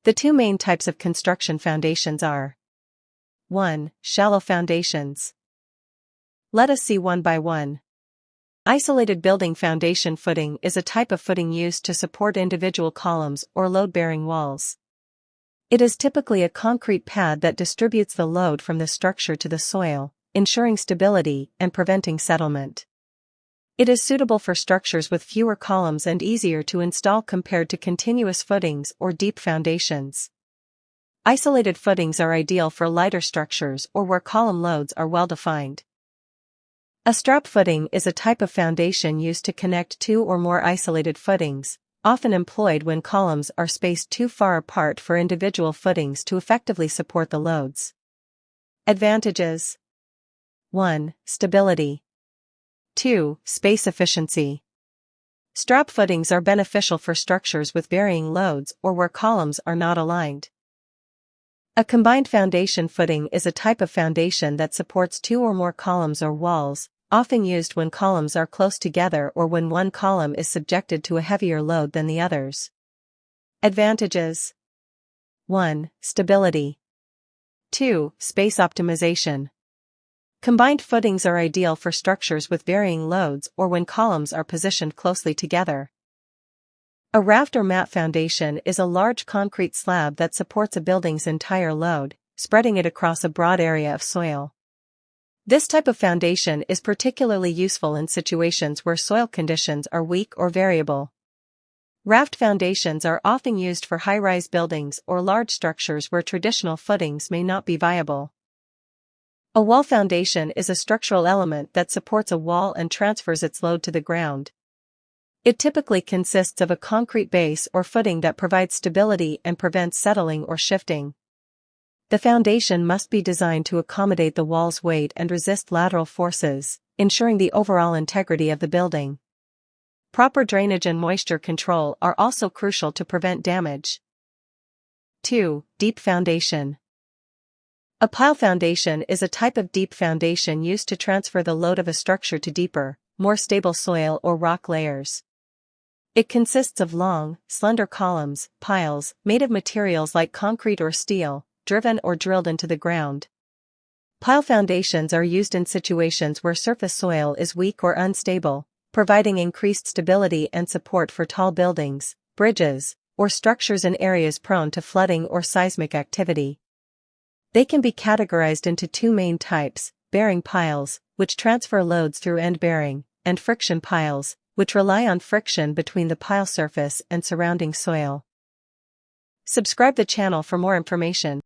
The two main types of construction foundations are 1. Shallow foundations. Let us see one by one. Isolated building foundation footing is a type of footing used to support individual columns or load-bearing walls. It is typically a concrete pad that distributes the load from the structure to the soil, ensuring stability and preventing settlement. It is suitable for structures with fewer columns and easier to install compared to continuous footings or deep foundations. Isolated footings are ideal for lighter structures or where column loads are well defined. A strap footing is a type of foundation used to connect two or more isolated footings, often employed when columns are spaced too far apart for individual footings to effectively support the loads. Advantages: 1. Stability. 2. Space efficiency. Strap footings are beneficial for structures with varying loads or where columns are not aligned. A combined foundation footing is a type of foundation that supports two or more columns or walls, often used when columns are close together or when one column is subjected to a heavier load than the others. Advantages: 1. Stability. 2. Space optimization. Combined footings are ideal for structures with varying loads or when columns are positioned closely together. A raft or mat foundation is a large concrete slab that supports a building's entire load, spreading it across a broad area of soil. This type of foundation is particularly useful in situations where soil conditions are weak or variable. Raft foundations are often used for high-rise buildings or large structures where traditional footings may not be viable. A wall foundation is a structural element that supports a wall and transfers its load to the ground. It typically consists of a concrete base or footing that provides stability and prevents settling or shifting. The foundation must be designed to accommodate the wall's weight and resist lateral forces, ensuring the overall integrity of the building. Proper drainage and moisture control are also crucial to prevent damage. 2. Deep foundation. A pile foundation is a type of deep foundation used to transfer the load of a structure to deeper, more stable soil or rock layers. It consists of long, slender columns, piles, made of materials like concrete or steel, driven or drilled into the ground. Pile foundations are used in situations where surface soil is weak or unstable, providing increased stability and support for tall buildings, bridges, or structures in areas prone to flooding or seismic activity. They can be categorized into two main types: bearing piles, which transfer loads through end bearing, and friction piles, which rely on friction between the pile surface and surrounding soil. Subscribe the channel for more information.